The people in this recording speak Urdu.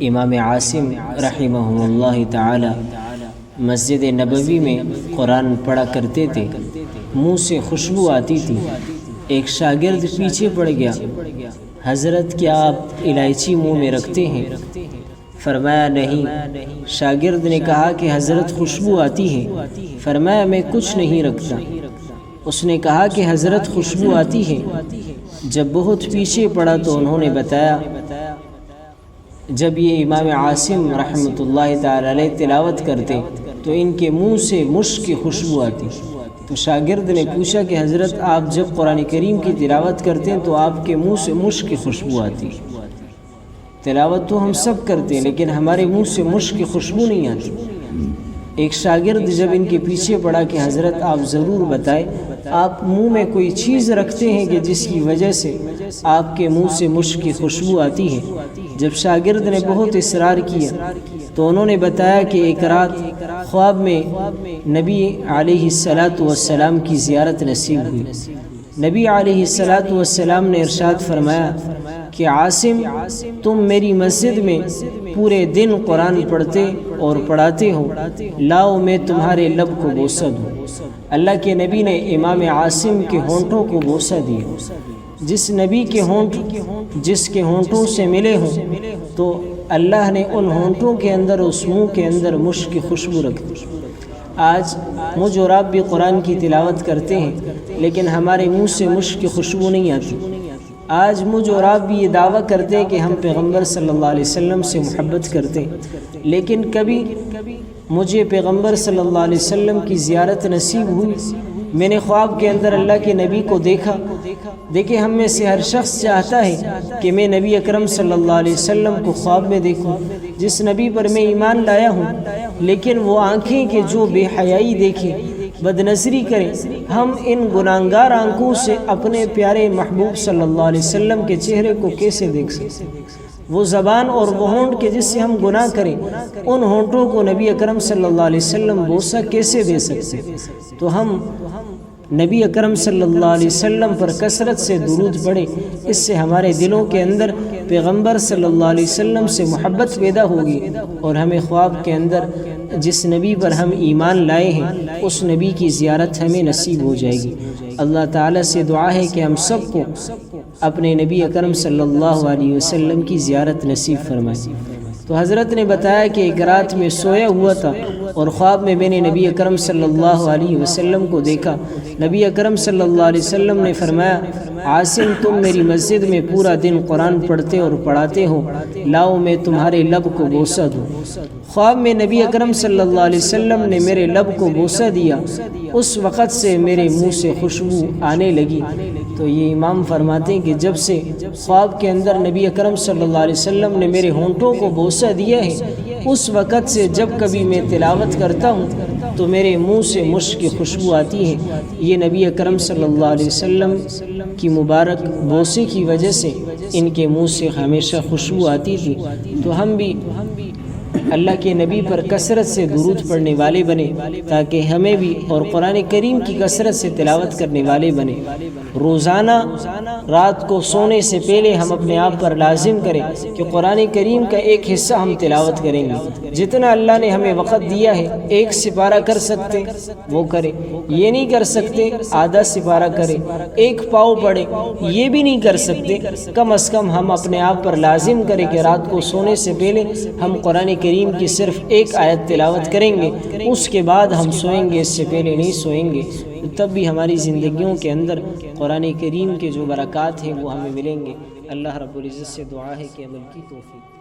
امام عاصم رحمہ اللہ تعالی مسجد نبوی میں قرآن پڑھا کرتے تھے، منہ سے خوشبو آتی تھی۔ ایک شاگرد پیچھے پڑ گیا، حضرت کیا آپ الائچی منہ میں رکھتے ہیں؟ فرمایا نہیں۔ شاگرد نے کہا کہ حضرت خوشبو آتی ہے۔ فرمایا میں کچھ نہیں رکھتا۔ اس نے کہا کہ حضرت خوشبو آتی ہے۔ جب بہت پیچھے پڑا تو انہوں نے بتایا جب یہ امام عاصم رحمۃ اللہ تعالی علیہ تلاوت کرتے تو ان کے منہ سے مشک کی خوشبو آتی۔ تو شاگرد نے پوچھا کہ حضرت آپ جب قرآن کریم کی تلاوت کرتے ہیں تو آپ کے منہ سے مشک کی خوشبو آتی۔ تلاوت تو ہم سب کرتے ہیں لیکن ہمارے منہ سے مشک کی خوشبو نہیں آتی۔ ایک شاگرد جب ان کے پیچھے پڑا کہ حضرت آپ ضرور بتائیں آپ منہ میں کوئی چیز رکھتے ہیں کہ جس کی وجہ سے آپ کے منہ سے مشک کی خوشبو آتی ہے؟ جب شاگرد نے بہت اصرار کیا تو انہوں نے بتایا کہ ایک رات خواب میں نبی علیہ السلام کی زیارت نصیب ہوئی۔ نبی علیہ السلام نے ارشاد فرمایا کہ عاصم تم میری مسجد میں پورے دن قرآن پڑھتے اور پڑھاتے ہو، لاؤ میں تمہارے لب کو بوسہ دوں۔ اللہ کے نبی نے امام عاصم کے ہونٹوں کو بوسہ دیا۔ جس نبی کے ہونٹ جس کے ہونٹوں سے ملے ہوں تو اللہ نے ان ہونٹوں کے اندر اس منہ کے اندر مشک کی خوشبو رکھ دی۔ آج مجھ اور آپ بھی قرآن کی تلاوت کرتے ہیں لیکن ہمارے منہ سے مشک کی خوشبو نہیں آتی۔ آج مجھ اور آپ بھی یہ دعویٰ کرتے ہیں کہ ہم پیغمبر صلی اللہ علیہ وسلم سے محبت کرتے ہیں، لیکن کبھی مجھے پیغمبر صلی اللہ علیہ وسلم کی زیارت نصیب ہوئی، میں نے خواب کے اندر اللہ کے نبی کو دیکھا۔ دیکھیں ہم میں سے ہر شخص چاہتا ہے کہ میں نبی اکرم صلی اللہ علیہ وسلم کو خواب میں دیکھوں، جس نبی پر میں ایمان لایا ہوں، لیکن وہ آنکھیں کہ جو بے حیائی دیکھیں، بد نظری کریں، ہم ان گناہگار آنکھوں سے اپنے پیارے محبوب صلی اللہ علیہ وسلم کے چہرے کو کیسے دیکھ سکتے؟ وہ زبان اور وہ ہونٹ کے جس سے ہم گناہ کریں، ان ہونٹوں کو نبی اکرم صلی اللہ علیہ وسلم بوسہ کیسے دے سکتے؟ تو ہم نبی اکرم صلی اللہ علیہ وسلم پر کثرت سے درود پڑھیں، اس سے ہمارے دلوں کے اندر پیغمبر صلی اللہ علیہ وسلم سے محبت پیدا ہوگی اور ہمیں خواب کے اندر جس نبی پر ہم ایمان لائے ہیں اس نبی کی زیارت ہمیں نصیب ہو جائے گی۔ اللہ تعالیٰ سے دعا ہے کہ ہم سب کو اپنے نبی اکرم صلی اللہ علیہ وسلم کی زیارت نصیب فرمائے۔ تو حضرت نے بتایا کہ ایک رات میں سویا ہوا تھا اور خواب میں نے نبی اکرم صلی اللہ علیہ وسلم کو دیکھا۔ نبی اکرم صلی اللہ علیہ وسلم نے فرمایا عاصم تم میری مسجد میں پورا دن قرآن پڑھتے اور پڑھاتے ہو، لاؤ میں تمہارے لب کو بوسہ دوں۔ خواب میں نبی اکرم صلی اللہ علیہ وسلم نے میرے لب کو بوسہ دیا، اس وقت سے میرے منہ سے خوشبو آنے لگی۔ تو یہ امام فرماتے ہیں کہ جب سے خواب کے اندر نبی اکرم صلی اللہ علیہ وسلم نے میرے ہونٹوں کو بوسہ دیا ہے، اس وقت سے جب کبھی میں تلاوت کرتا ہوں تو میرے منہ سے مشک کی خوشبو آتی ہے۔ یہ نبی اکرم صلی اللہ علیہ وسلم کی مبارک بوسے کی وجہ سے ان کے منہ سے ہمیشہ خوشبو آتی تھی۔ تو ہم بھی اللہ کے نبی پر کثرت سے درود پڑھنے والے بنے تاکہ ہمیں بھی اور قرآن کریم کی کثرت سے تلاوت کرنے والے بنے۔ روزانہ رات کو سونے سے پہلے ہم اپنے آپ پر لازم کریں کہ قرآن کریم کا ایک حصہ ہم تلاوت کریں گے۔ جتنا اللہ نے ہمیں وقت دیا ہے، ایک سپارہ کر سکتے وہ کریں، یہ نہیں کر سکتے آدھا سپارہ کریں، ایک پاؤ پڑھیں، یہ بھی نہیں کر سکتے، کم از کم ہم اپنے آپ پر لازم کریں کہ رات کو سونے سے پہلے ہم قرآن کریم کی صرف ایک آیت تلاوت کریں گے، اس کے بعد ہم سوئیں گے، اس سے پہلے نہیں سوئیں گے۔ تب بھی ہماری زندگیوں کے اندر قرآن کریم کے جو برکات ہیں وہ ہمیں ملیں گے۔ اللہ رب العزت سے دعا ہے کہ عمل کی توفیق